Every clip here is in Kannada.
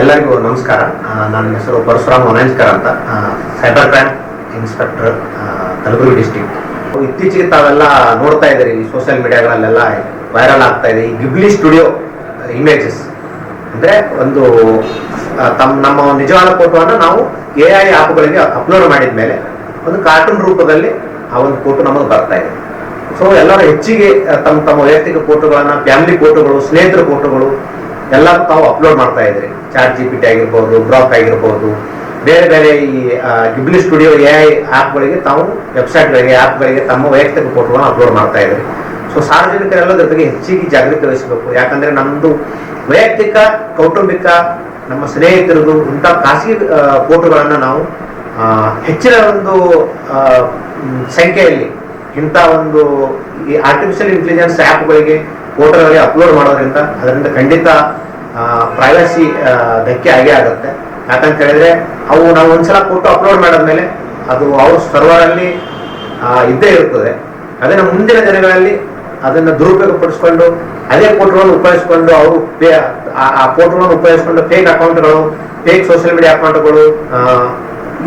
ಎಲ್ಲರಿಗೂ ನಮಸ್ಕಾರ. ನನ್ನ ಹೆಸರು ಪರಶುರಾಮ್ ವನಾಂಜ್ಕರ್ ಅಂತ, cyber crime inspector, Kalaburagi district. ಇತ್ತೀಚೆಗೆ ತಾವೆಲ್ಲ ನೋಡ್ತಾ ಇದ್ದೀರಿ, ಈ ಸೋಷಿಯಲ್ ಮೀಡಿಯಾಗಳಲ್ಲೆಲ್ಲ ವೈರಲ್ ಆಗ್ತಾ ಇದೆ ಈ ಗಿಬ್ಲಿ ಸ್ಟುಡಿಯೋ ಇಮೇಜಸ್. ಅಂದರೆ ಒಂದು ನಮ್ಮ ನಿಜವಾದ ಫೋಟೋವನ್ನು ನಾವು AI ಆ್ಯಪ್ಗಳಿಗೆ ಅಪ್ಲೋಡ್ ಮಾಡಿದ ಮೇಲೆ ಒಂದು ಕಾರ್ಟೂನ್ ರೂಪದಲ್ಲಿ ಆ ಒಂದು ಫೋಟೋ ನಮಗೆ ಬರ್ತಾ ಇದೆ. ಸೊ ಎಲ್ಲರೂ ಹೆಚ್ಚಿಗೆ ತಮ್ಮ ವೈಯಕ್ತಿಕ ಫೋಟೋಗಳನ್ನು, ಫ್ಯಾಮಿಲಿ ಫೋಟೋಗಳು, ಸ್ನೇಹಿತರ ಫೋಟೋಗಳು ಎಲ್ಲ ತಾವು ಅಪ್ಲೋಡ್ ಮಾಡ್ತಾ ಇದ್ರಿ. ಚಾಟ್ GPT ಆಗಿರ್ಬೋದು, ಗ್ರಾಕ್ ಆಗಿರ್ಬೋದು, ಬೇರೆ ಬೇರೆ ಈ ಗಿಬ್ಲಿ ಸ್ಟುಡಿಯೋ AI ಆ್ಯಪ್ಗಳಿಗೆ, ತಾವು ವೆಬ್ಸೈಟ್ಗಳಿಗೆ, ಆ್ಯಪ್ಗಳಿಗೆ ತಮ್ಮ ವೈಯಕ್ತಿಕ ಫೋಟೋಗಳನ್ನು ಅಪ್ಲೋಡ್ ಮಾಡ್ತಾ ಇದ್ರಿ. ಸೊ ಸಾರ್ವಜನಿಕರೆಲ್ಲ ಜೊತೆಗೆ ಹೆಚ್ಚಿಗೆ ಜಾಗೃತಿ ವಹಿಸಬೇಕು. ಯಾಕಂದರೆ ನಮ್ಮದು ವೈಯಕ್ತಿಕ, ಕೌಟುಂಬಿಕ, ನಮ್ಮ ಸ್ನೇಹಿತರದು ಇಂಥ ಖಾಸಗಿ ಫೋಟೋಗಳನ್ನು ನಾವು ಹೆಚ್ಚಿನ ಒಂದು ಸಂಖ್ಯೆಯಲ್ಲಿ ಇಂಥ ಒಂದು ಈ ಆರ್ಟಿಫಿಷಿಯಲ್ ಇಂಟೆಲಿಜೆನ್ಸ್ ಆ್ಯಪ್ಗಳಿಗೆ, ಫೋಟೋಗಳಿಗೆ ಅಪ್ಲೋಡ್ ಮಾಡೋದ್ರಿಂದ ಅದರಿಂದ ಖಂಡಿತ ಪ್ರೈವಸಿ ಧಕ್ಕೆ ಆಗೇ ಆಗುತ್ತೆ. ಯಾಕಂತ ಹೇಳಿದ್ರೆ ನಾವು ಒಂದ್ಸಲ ಫೋಟೋ ಅಪ್ಲೋಡ್ ಮಾಡಿದ್ಮೇಲೆ ಅದು ಅವ್ರ ಸರ್ವರಲ್ಲಿ ಇದ್ದೇ ಇರ್ತದೆ. ಅದನ್ನು ಮುಂದಿನ ದಿನಗಳಲ್ಲಿ ಅದನ್ನು ದುರುಪಯೋಗಪಡಿಸ್ಕೊಂಡು ಅದೇ ಫೋಟೋಗಳನ್ನು ಉಪಯೋಗಿಸ್ಕೊಂಡು ಅವರು ಆ ಫೋಟೋಗಳನ್ನು ಉಪಯೋಗಿಸ್ಕೊಂಡು ಫೇಕ್ ಅಕೌಂಟ್ಗಳು, ಫೇಕ್ ಸೋಷಿಯಲ್ ಮೀಡಿಯಾ ಅಕೌಂಟ್ಗಳು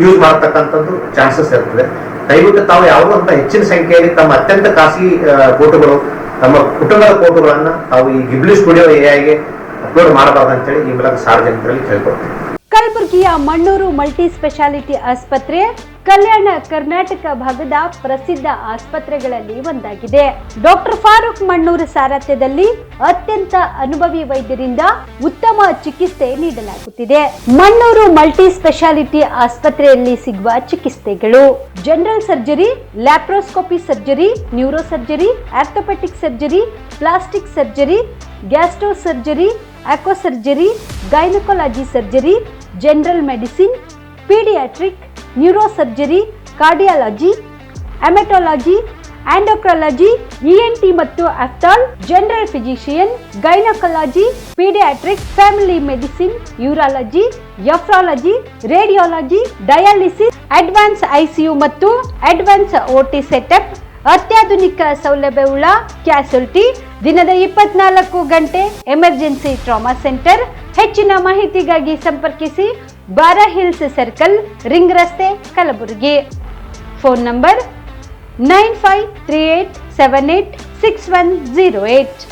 ಯೂಸ್ ಮಾಡತಕ್ಕಂಥದ್ದು ಚಾನ್ಸಸ್ ಇರ್ತದೆ. ದಯವಿಟ್ಟು ತಾವು ಯಾವುದೋ ಅಂತ ಹೆಚ್ಚಿನ ಸಂಖ್ಯೆಯಲ್ಲಿ ತಮ್ಮ ಅತ್ಯಂತ ಖಾಸಗಿ ಫೋಟೋಗಳು, ತಮ್ಮ ಕುಟುಂಬದ ಫೋಟೋಗಳನ್ನು ತಾವು ಈ ಗಿಬ್ಲಿ ಸ್ಟುಡಿಯೋ AIಗೆ ಅಪ್ಲೋಡ್ ಮಾಡಬಾರ್ದು ಅಂತೇಳಿ ಈ ಮೂಲಕ ಸಾರ್ವಜನಿಕರಲ್ಲಿ ಕೇಳ್ಕೊಡ್ತೀನಿ. ಕಲಬುರಗಿಯ ಮಣ್ಣೂರು ಮಲ್ಟಿ ಸ್ಪೆಷಾಲಿಟಿ ಆಸ್ಪತ್ರೆ ಕಲ್ಯಾಣ ಕರ್ನಾಟಕ ಭಾಗದ ಪ್ರಸಿದ್ಧ ಆಸ್ಪತ್ರೆಗಳಲ್ಲಿ ಒಂದಾಗಿದೆ. ಡಾಕ್ಟರ್ ಫಾರೂಕ್ ಮಣ್ಣೂರು ಸಾರಥ್ಯದಲ್ಲಿ ಅತ್ಯಂತ ಅನುಭವಿ ವೈದ್ಯರಿಂದ ಉತ್ತಮ ಚಿಕಿತ್ಸೆ ನೀಡಲಾಗುತ್ತಿದೆ. ಮಣ್ಣೂರು ಮಲ್ಟಿ ಸ್ಪೆಷಾಲಿಟಿ ಆಸ್ಪತ್ರೆಯಲ್ಲಿ ಸಿಗುವ ಚಿಕಿತ್ಸೆಗಳು: general surgery, laparoscopy surgery, neuro surgery, orthopaedic surgery, plastic surgery, gastro surgery, aqua surgery, gynaecology surgery, general medicine, paediatric, neuro surgery, cardiology, haematology, endocrinology, ENT ಮತ್ತು ophthal, general physician, gynaecology, paediatric, family medicine, urology, nephrology, radiology, dialysis, advance ICU ಮತ್ತು ಅಡ್ವಾನ್ಸ್ OT ಸೆಟಪ್, ಅತ್ಯಾಧುನಿಕ ಸೌಲಭ್ಯವುಳ್ಳ ಕ್ಯಾಸುಲಿಟಿ, ದಿನದ 24 ಗಂಟೆ ಎಮರ್ಜೆನ್ಸಿ ಟ್ರಾಮಾ ಸೆಂಟರ್. ಹೆಚ್ಚಿನ ಮಾಹಿತಿಗಾಗಿ ಸಂಪರ್ಕಿಸಿ ಬಾರಾ ಹಿಲ್ಸ್ ಸರ್ಕಲ್, ರಿಂಗ್ ರಸ್ತೆ, ಕಲಬುರಗಿ. Phone number 9538786108.